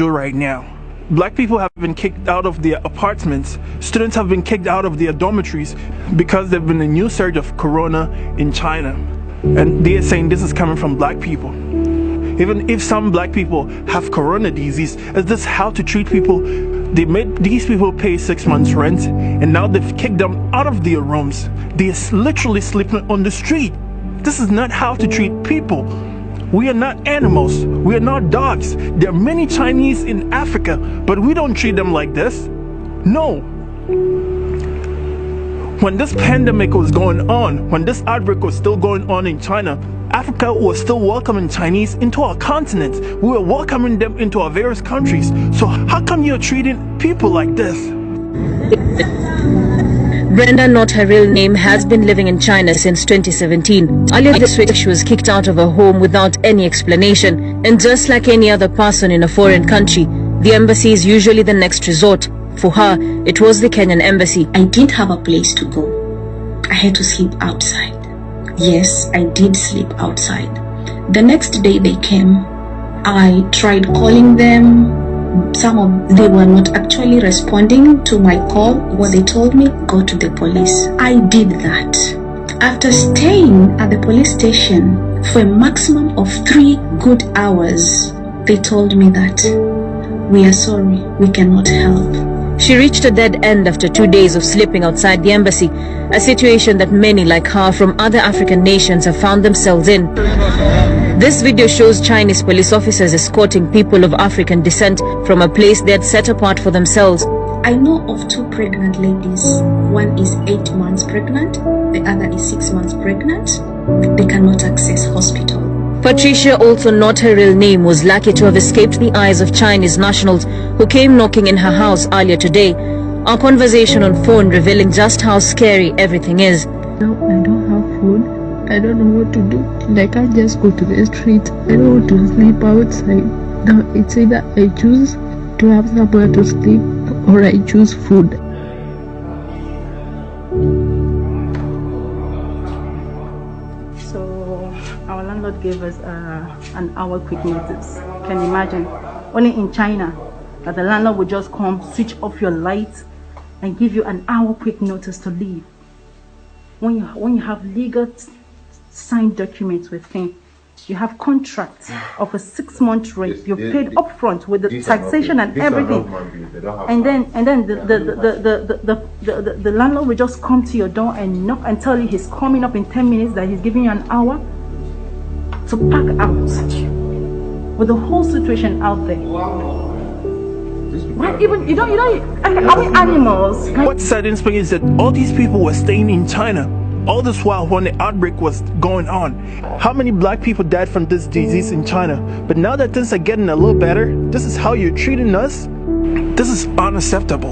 right now. Black people have been kicked out of their apartments. Students have been kicked out of their dormitories because there's been a new surge of corona in China. And they are saying this is coming from black people. Even if some black people have corona disease, is this how to treat people? They made these people pay 6 months rent, and now they've kicked them out of their rooms. They are literally sleeping on the street. This is not how to treat people. We are not animals. We are not dogs. There are many Chinese in Africa, but we don't treat them like this. No. When this pandemic was going on, when this outbreak was still going on in China, Africa was still welcoming Chinese into our continent. We were welcoming them into our various countries. So how come you're treating people like this? Brenda, not her real name, has been living in China since 2017. Earlier this week, she was kicked out of her home without any explanation. And just like any other person in a foreign country, the embassy is usually the next resort. For her, it was the Kenyan embassy. I didn't have a place to go. I had to sleep outside. Yes, I did sleep outside. The next day they came. I tried calling them. They were not actually responding to my call. What they told me, go to the police. I did that. After staying at the police station for a maximum of 3 good hours, they told me that we are sorry, we cannot help. She reached a dead end after 2 days of sleeping outside the embassy, a situation that many like her from other African nations have found themselves in. This video shows Chinese police officers escorting people of African descent from a place they had set apart for themselves. I know of 2 pregnant ladies. One is 8 months pregnant, the other is 6 months pregnant. They cannot access hospital. Patricia, also not her real name, was lucky to have escaped the eyes of Chinese nationals who came knocking in her house earlier today. Our conversation on phone revealing just how scary everything is. Now I don't have food. I don't know what to do. I can't just go to the street. I don't want to sleep outside. Now it's either I choose to have somewhere to sleep or I choose food. So our landlord gave us an hour quick notice. Can you imagine? Only in China that the landlord would just come, switch off your lights and give you an hour quick notice to leave. When you have legal signed documents with him, you have contracts of a 6-month rent. You've paid upfront with the taxation and everything, and then the landlord will just come to your door and knock and tell you he's coming up in 10 minutes, that he's giving you an hour to pack out with the whole situation out there. Right? Even you don't. Are we animals? What saddens me is that all these people were staying in China all this while when the outbreak was going on. How many black people died from this disease in China? But now that things are getting a little better, this is how you're treating us? This is unacceptable.